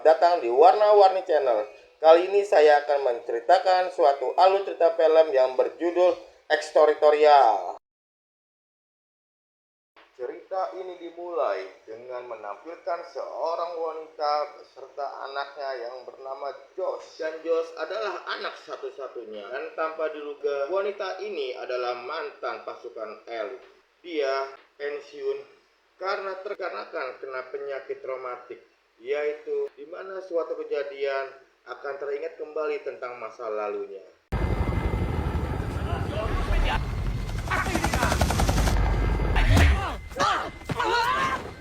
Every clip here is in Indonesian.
datang di Warna-Warni Channel. Kali ini saya akan menceritakan suatu alur cerita film yang berjudul Extraterritorial. Cerita ini dimulai dengan menampilkan seorang wanita beserta anaknya yang bernama Josh. Dan Josh adalah anak satu-satunya. Dan tanpa diduga, wanita ini adalah mantan pasukan elit. Dia pensiun karena terkena penyakit traumatik, yaitu di mana suatu kejadian akan teringat kembali tentang masa lalunya.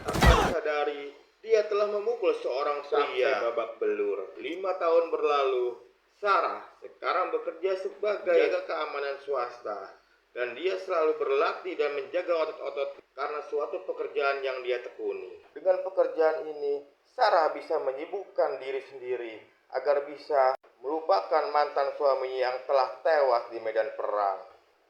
Tanpa sadari, dia telah memukul seorang pria babak belur. 5 tahun berlalu, Sarah sekarang bekerja sebagai jaga keamanan swasta. Dan dia selalu berlatih dan menjaga otot-otot karena suatu pekerjaan yang dia tekuni. Dengan pekerjaan ini, Sarah bisa menyibukkan diri sendiri agar bisa melupakan mantan suaminya yang telah tewas di medan perang.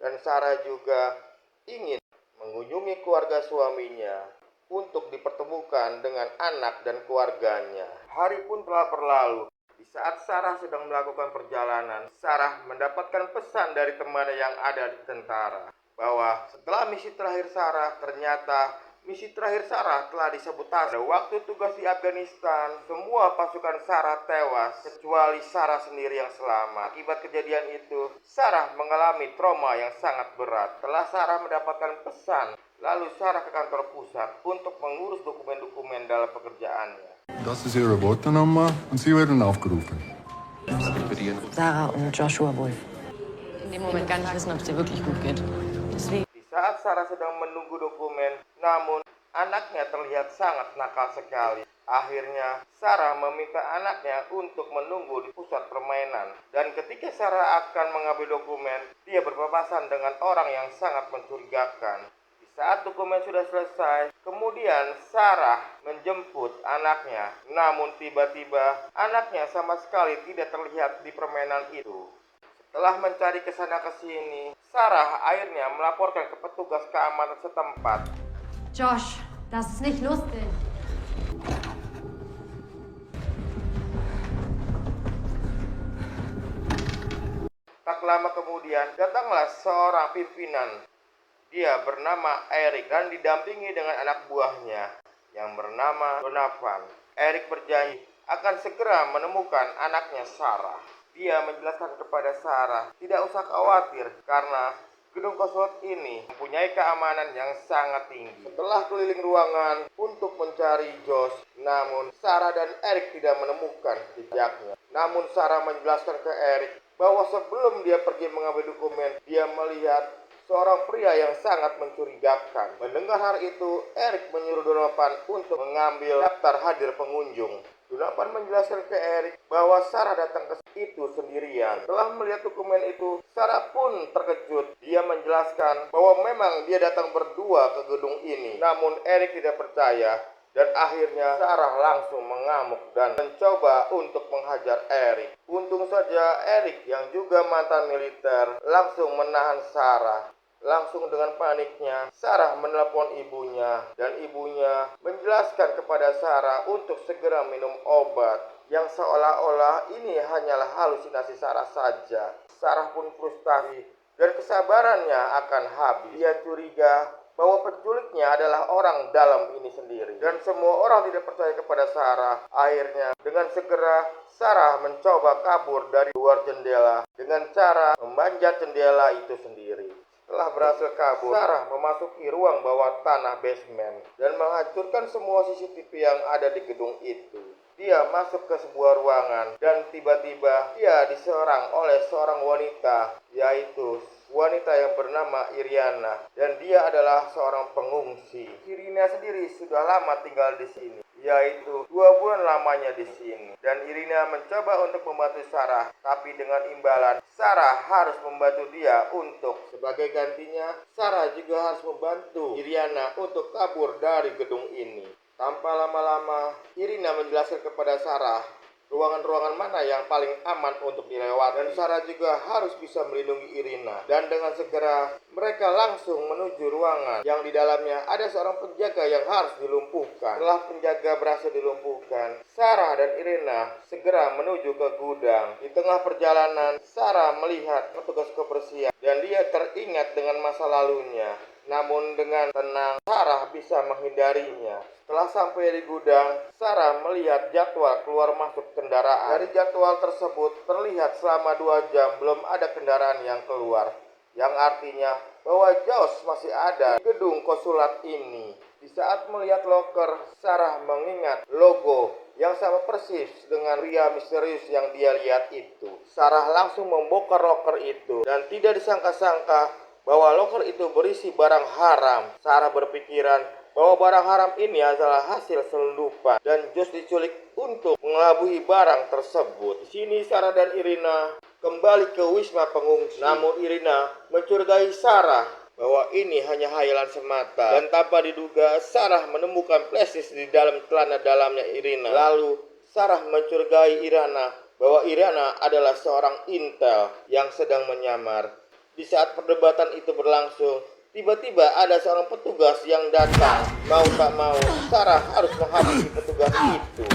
Dan Sarah juga ingin mengunjungi keluarga suaminya untuk dipertemukan dengan anak dan keluarganya. Hari pun telah berlalu. Di saat Sarah sedang melakukan perjalanan, Sarah mendapatkan pesan dari temannya yang ada di tentara bahwa setelah misi terakhir Sarah, ternyata misi terakhir Sarah telah disabotase. Pada waktu tugas di Afghanistan, semua pasukan Sarah tewas kecuali Sarah sendiri yang selamat. Akibat kejadian itu, Sarah mengalami trauma yang sangat berat. Setelah Sarah mendapatkan pesan, lalu Sarah ke kantor pusat untuk mengurus dokumen-dokumen dalam pekerjaannya. Das ist Ihre Bordnummer und Sie werden aufgerufen. Sarah und Joshua Wolf. In dem Moment gar nicht wissen, ob es dir wirklich gut geht. Deswegen. Di saat Sarah sedang menunggu dokumen, namun anaknya terlihat sangat nakal sekali. Akhirnya, Sarah meminta anaknya untuk menunggu di pusat permainan. Dan ketika Sarah akan mengambil dokumen, dia berpapasan dengan orang yang sangat mencurigakan. Saat dokumen sudah selesai, kemudian Sarah menjemput anaknya. Namun tiba-tiba anaknya sama sekali tidak terlihat di permainan itu. Setelah mencari kesana kesini, Sarah akhirnya melaporkan ke petugas keamanan setempat. Josh, das ist nicht lustig. Tak lama kemudian, datanglah seorang pimpinan. Dia bernama Eric dan didampingi dengan anak buahnya yang bernama Donovan. Eric berjanji akan segera menemukan anaknya Sarah. Dia menjelaskan kepada Sarah tidak usah khawatir karena gedung konsulat ini mempunyai keamanan yang sangat tinggi. Setelah keliling ruangan untuk mencari Josh, namun Sarah dan Eric tidak menemukan jejaknya. Namun Sarah menjelaskan ke Eric bahwa sebelum dia pergi mengambil dokumen, dia melihat seorang pria yang sangat mencurigakan. Mendengar hal itu, Eric menyuruh Donovan untuk mengambil daftar hadir pengunjung. Donovan menjelaskan ke Eric bahwa Sarah datang ke situ sendirian. Setelah melihat dokumen itu, Sarah pun terkejut. Dia menjelaskan bahwa memang dia datang berdua ke gedung ini. Namun Eric tidak percaya. Dan akhirnya Sarah langsung mengamuk dan mencoba untuk menghajar Eric. Untung saja Eric yang juga mantan militer langsung menahan Sarah. Langsung dengan paniknya, Sarah menelepon ibunya dan ibunya menjelaskan kepada Sarah untuk segera minum obat yang seolah-olah ini hanyalah halusinasi Sarah saja. Sarah pun frustasi dan kesabarannya akan habis. Dia curiga bahwa penculiknya adalah orang dalam ini sendiri. Dan semua orang tidak percaya kepada Sarah. Akhirnya, dengan segera, Sarah mencoba kabur dari luar jendela dengan cara memanjat jendela itu sendiri. Setelah berhasil kabur, Sarah memasuki ruang bawah tanah basement dan menghancurkan semua CCTV yang ada di gedung itu. Dia masuk ke sebuah ruangan dan tiba-tiba dia diserang oleh seorang wanita, yaitu wanita yang bernama Iriana, dan dia adalah seorang pengungsi. Irina sendiri sudah lama tinggal di sini, yaitu 2 bulan lamanya di sini. Dan Irina mencoba untuk membantu Sarah, tapi dengan imbalan Sarah harus membantu dia untuk sebagai gantinya Sarah juga harus membantu Iriana untuk kabur dari gedung ini. Tanpa lama-lama, Irina menjelaskan kepada Sarah ruangan-ruangan mana yang paling aman untuk dilewati. Dan Sarah juga harus bisa melindungi Irina. Dan dengan segera mereka langsung menuju ruangan yang di dalamnya ada seorang penjaga yang harus dilumpuhkan. Setelah penjaga berhasil dilumpuhkan, Sarah dan Irina segera menuju ke gudang. Di tengah perjalanan, Sarah melihat petugas kebersihan dan dia teringat dengan masa lalunya. Namun dengan tenang, Sarah bisa menghindarinya. Setelah sampai di gudang, Sarah melihat jadwal keluar masuk kendaraan. Dari jadwal tersebut terlihat selama 2 jam belum ada kendaraan yang keluar, yang artinya bahwa Josh masih ada di gedung konsulat ini. Di saat melihat loker, Sarah mengingat logo yang sama persis dengan pria misterius yang dia lihat itu. Sarah langsung membongkar loker itu dan tidak disangka-sangka bahwa loker itu berisi barang haram. Sarah berpikiran bahwa barang haram ini adalah hasil selundupan dan Josh diculik untuk mengelabuhi barang tersebut. Di sini Sarah dan Irina kembali ke wisma pengungsi. Namun Irina mencurigai Sarah bahwa ini hanya hayalan semata. Dan tanpa diduga, Sarah menemukan flashdisk di dalam celana dalamnya Irina. Lalu Sarah mencurigai Irina bahwa Irina adalah seorang intel yang sedang menyamar. Di saat perdebatan itu berlangsung, tiba-tiba ada seorang petugas yang datang. Mau tak mau, Sarah harus menghabisi petugas itu.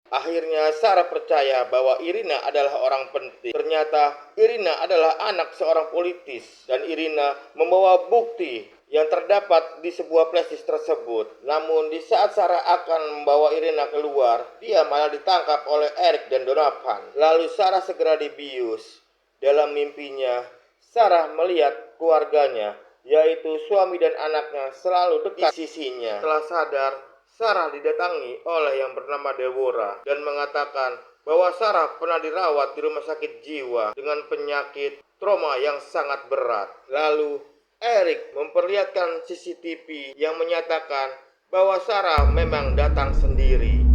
Akhirnya Sarah percaya bahwa Irina adalah orang penting. Ternyata Irina adalah anak seorang politis dan Irina membawa bukti yang terdapat di sebuah flashdisk tersebut. Namun di saat Sarah akan membawa Irina keluar, dia malah ditangkap oleh Eric dan Donovan. Lalu Sarah segera dibius. Dalam mimpinya, Sarah melihat keluarganya, yaitu suami dan anaknya, selalu dekat di sisinya. Setelah sadar, Sarah didatangi oleh yang bernama Deborah dan mengatakan bahwa Sarah pernah dirawat di rumah sakit jiwa dengan penyakit trauma yang sangat berat. Lalu Eric memperlihatkan CCTV yang menyatakan bahwa Sarah memang datang sendiri.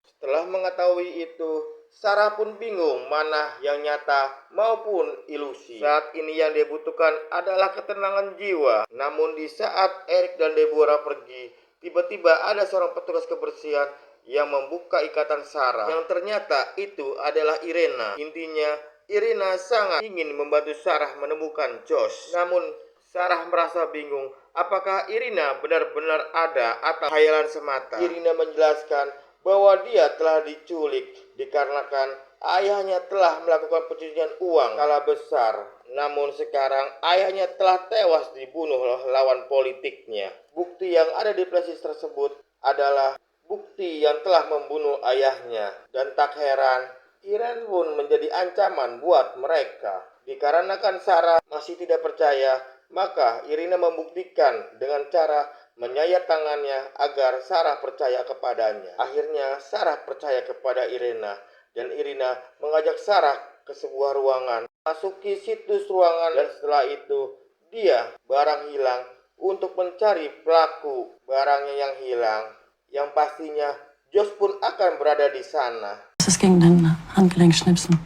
Setelah mengetahui itu, Sarah pun bingung mana yang nyata maupun ilusi. Saat ini yang dia butuhkan adalah ketenangan jiwa. Namun di saat Eric dan Deborah pergi, tiba-tiba ada seorang petugas kebersihan yang membuka ikatan Sarah. Yang ternyata itu adalah Irina. Intinya, Irina sangat ingin membantu Sarah menemukan Josh. Namun Sarah merasa bingung apakah Irina benar-benar ada atau hayalan semata. Irina menjelaskan bahwa dia telah diculik dikarenakan ayahnya telah melakukan pencucian uang skala besar. Namun sekarang ayahnya telah tewas dibunuh oleh lawan politiknya. Bukti yang ada di flashdisk tersebut adalah bukti yang telah membunuh ayahnya. Dan tak heran, Irene pun menjadi ancaman buat mereka. Dikarenakan Sarah masih tidak percaya, maka Irina membuktikan dengan cara menyayat tangannya agar Sarah percaya kepadanya. Akhirnya Sarah percaya kepada Irina dan Irina mengajak Sarah ke sebuah ruangan. Masuki situs ruangan dan setelah itu dia barang hilang untuk mencari pelaku barangnya yang hilang. Yang pastinya Josh pun akan berada di sana. Es ging den Handgelenk schnipsen.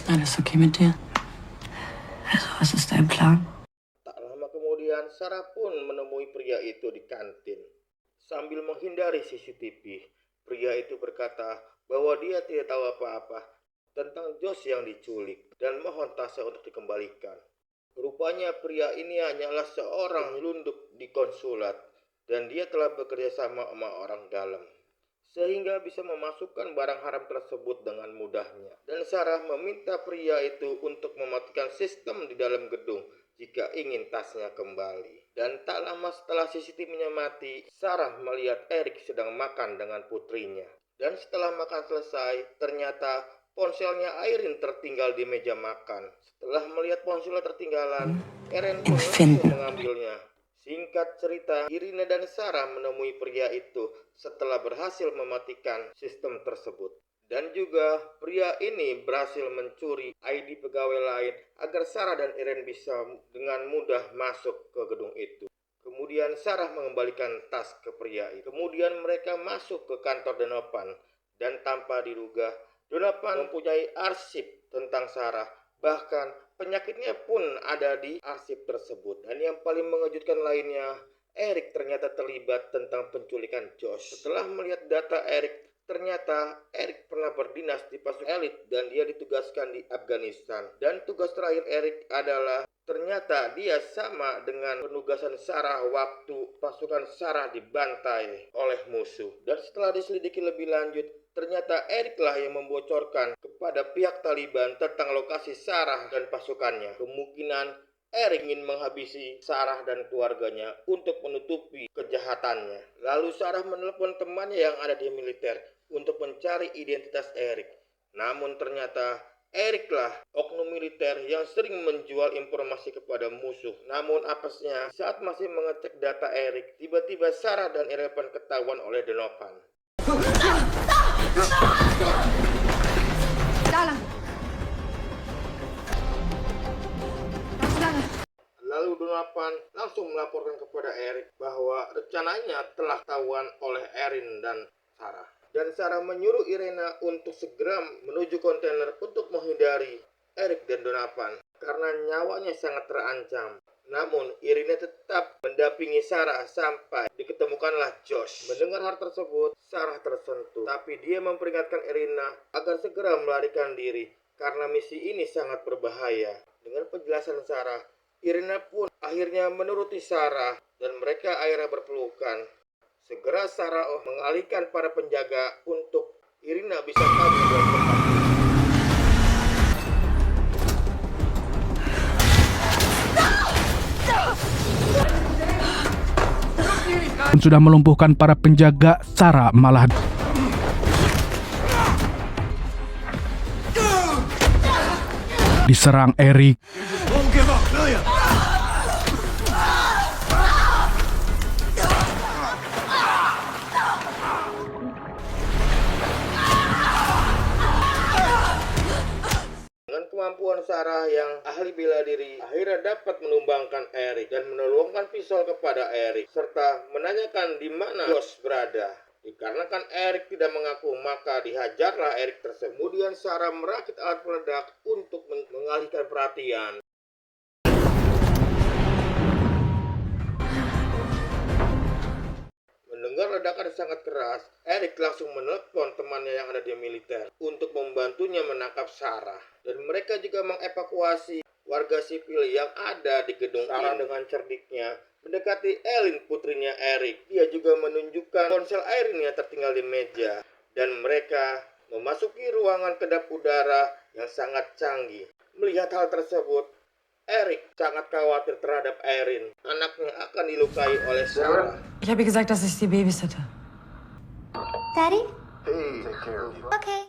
Alles okay mit dir? Also, was ist dein Plan? Tak lama kemudian, Sarah pun menemui pria itu di kantin. Sambil menghindari CCTV, pria itu berkata bahwa dia tidak tahu apa-apa tentang Josh yang diculik dan mohon tasnya untuk dikembalikan. Rupanya pria ini hanyalah seorang penyelundup di konsulat dan dia telah bekerja sama orang dalam, sehingga bisa memasukkan barang haram tersebut dengan mudahnya. Dan Sarah meminta pria itu untuk mematikan sistem di dalam gedung jika ingin tasnya kembali. Dan tak lama setelah CCTV-nya mati, Sarah melihat Eric sedang makan dengan putrinya. Dan setelah makan selesai, ternyata ponselnya Irene tertinggal di meja makan. Setelah melihat ponselnya tertinggalan, Irene pun langsung mengambilnya. Singkat cerita, Irina dan Sarah menemui pria itu setelah berhasil mematikan sistem tersebut. Dan juga pria ini berhasil mencuri ID pegawai lain agar Sarah dan Irene bisa dengan mudah masuk ke gedung itu. Kemudian Sarah mengembalikan tas ke pria itu. Kemudian mereka masuk ke kantor Donovan. Dan tanpa diduga, Donovan mempunyai arsip tentang Sarah. Bahkan penyakitnya pun ada di arsip tersebut. Dan yang paling mengejutkan lainnya, Eric ternyata terlibat tentang penculikan Josh. Setelah melihat data Eric, ternyata Eric pernah berdinas di pasukan elit dan dia ditugaskan di Afghanistan. Dan tugas terakhir Eric adalah ternyata dia sama dengan penugasan Sarah waktu pasukan Sarah dibantai oleh musuh. Dan setelah diselidiki lebih lanjut, ternyata Eric lah yang membocorkan kepada pihak Taliban tentang lokasi Sarah dan pasukannya. Kemungkinan Eric ingin menghabisi Sarah dan keluarganya untuk menutupi kejahatannya. Lalu Sarah menelpon temannya yang ada di militer untuk mencari identitas Eric. Namun ternyata Eric lah oknum militer yang sering menjual informasi kepada musuh. Namun apesnya, saat masih mengecek data Eric, tiba-tiba Sarah dan Eleven ketahuan oleh Donovan. Da lang. Ganz lange. Lalu Donovan langsung melaporkan kepada Eric bahwa rencananya telah ketahuan oleh Erin dan Sarah. Dan Sarah menyuruh Irena untuk segera menuju kontainer untuk menghindari Eric dan Donovan karena nyawanya sangat terancam. Namun Irena tetap mendampingi Sarah sampai diketemukanlah Josh. Mendengar hal tersebut, Sarah tersentuh. Tapi dia memperingatkan Irena agar segera melarikan diri karena misi ini sangat berbahaya. Dengan penjelasan Sarah, Irena pun akhirnya menuruti Sarah dan mereka akhirnya berpelukan. Segera Sarah mengalihkan para penjaga untuk Irina bisa kabur dari tempat itu. Sudah melumpuhkan para penjaga, Sarah malah diserang Eric. Kemampuan Sarah yang ahli bela diri akhirnya dapat menumbangkan Eric dan menelungkan pisau kepada Eric serta menanyakan di mana Josh berada. Dikarenakan Eric tidak mengaku, maka dihajarlah Eric tersebut. Kemudian Sarah merakit alat peledak untuk mengalihkan perhatian. Mendengar ledakan sangat keras, Eric langsung menelepon temannya yang ada di militer untuk membantunya menangkap Sarah. Dan mereka juga mengevakuasi warga sipil yang ada di gedung Sarah dengan cerdiknya mendekati Ellen, putrinya Eric. Dia juga menunjukkan ponsel Irene yang tertinggal di meja. Dan mereka memasuki ruangan kedap udara yang sangat canggih. Melihat hal tersebut, Eric sangat khawatir terhadap Irene. Anaknya akan dilukai oleh Sarah. Ich habe ihr gesagt, dass ich sie babysitte. Daddy? Okay.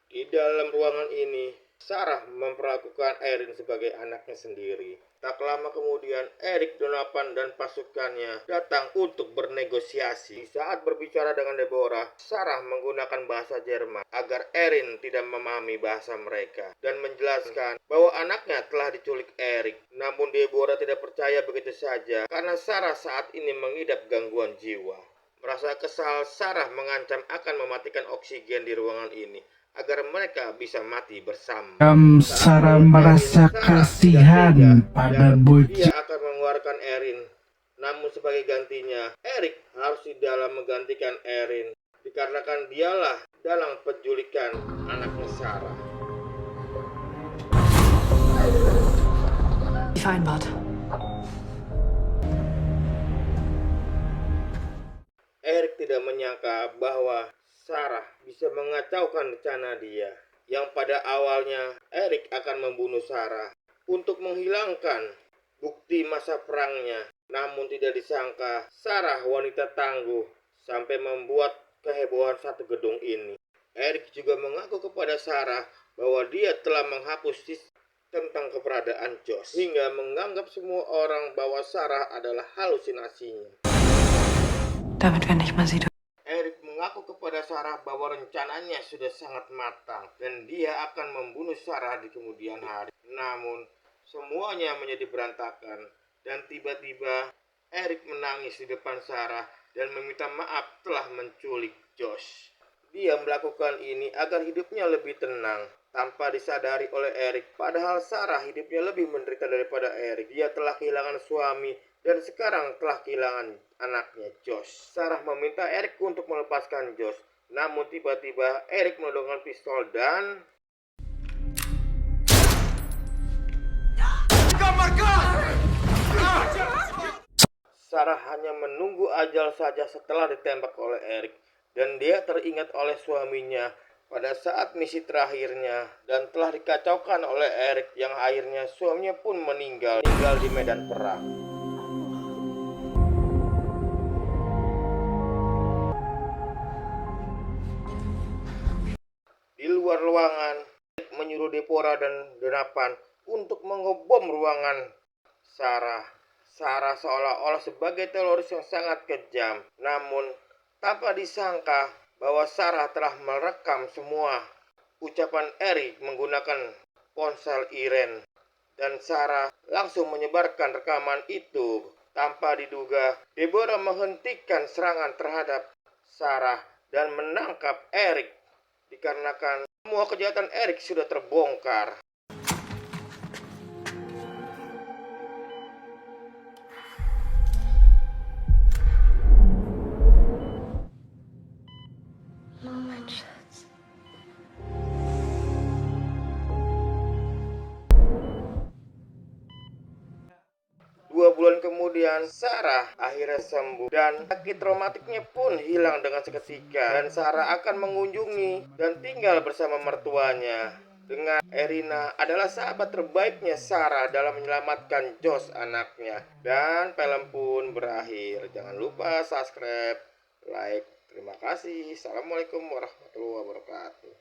Di dalam ruangan ini, Sarah memperlakukan Erin sebagai anaknya sendiri. Tak lama kemudian, Eric, Donovan, dan pasukannya datang untuk bernegosiasi. Saat berbicara dengan Deborah, Sarah menggunakan bahasa Jerman agar Erin tidak memahami bahasa mereka dan menjelaskan bahwa anaknya telah diculik Eric. Namun Deborah tidak percaya begitu saja karena Sarah saat ini mengidap gangguan jiwa. Merasa kesal, Sarah mengancam akan mematikan oksigen di ruangan ini agar mereka bisa mati bersama. Sarah merasa kasihan pada bocah. Dia akan mengeluarkan Erin. Namun sebagai gantinya, Eric harus di dalam menggantikan Erin dikarenakan dialah dalam penculikan anaknya Sarah. Wie vereinbart. Eric tidak menyangka bahwa Sarah bisa mengacaukan rencana dia. Yang pada awalnya Eric akan membunuh Sarah untuk menghilangkan bukti masa perangnya. Namun tidak disangka Sarah wanita tangguh sampai membuat kehebohan satu gedung ini. Eric juga mengaku kepada Sarah bahwa dia telah menghapus tentang keberadaan Josh hingga menganggap semua orang bahwa Sarah adalah halusinasinya. Damit wir nicht mehr sie. Eric mengaku kepada Sarah bahwa rencananya sudah sangat matang dan dia akan membunuh Sarah di kemudian hari. Namun, semuanya menjadi berantakan dan tiba-tiba Eric menangis di depan Sarah dan meminta maaf telah menculik Josh. Dia melakukan ini agar hidupnya lebih tenang tanpa disadari oleh Eric. Padahal Sarah hidupnya lebih menderita daripada Eric. Dia telah kehilangan suami dan sekarang telah kehilangan anaknya Josh. Sarah meminta Eric untuk melepaskan Josh. Namun tiba-tiba Eric menodongkan pistol dan Sarah hanya menunggu ajal saja setelah ditembak oleh Eric. Dan dia teringat oleh suaminya pada saat misi terakhirnya dan telah dikacaukan oleh Eric yang akhirnya suaminya pun meninggal di medan perang. Di luar ruangan, Eric menyuruh Deborah dan Donovan untuk mengebom ruangan Sarah. Sarah seolah-olah sebagai teroris yang sangat kejam. Namun, tanpa disangka bahwa Sarah telah merekam semua ucapan Eric menggunakan ponsel Irene. Dan Sarah langsung menyebarkan rekaman itu. Tanpa diduga, Deborah menghentikan serangan terhadap Sarah dan menangkap Eric. Dikarenakan semua kejahatan Eric sudah terbongkar. Schatz. 2 bulan kemudian, Sarah akhirnya sembuh dan sakit traumatiknya pun hilang dengan seketika. Dan Sarah akan mengunjungi dan tinggal bersama mertuanya. Dengan Erina adalah sahabat terbaiknya Sarah dalam menyelamatkan Josh anaknya. Dan film pun berakhir. Jangan lupa subscribe, like. Terima kasih. Assalamualaikum warahmatullahi wabarakatuh.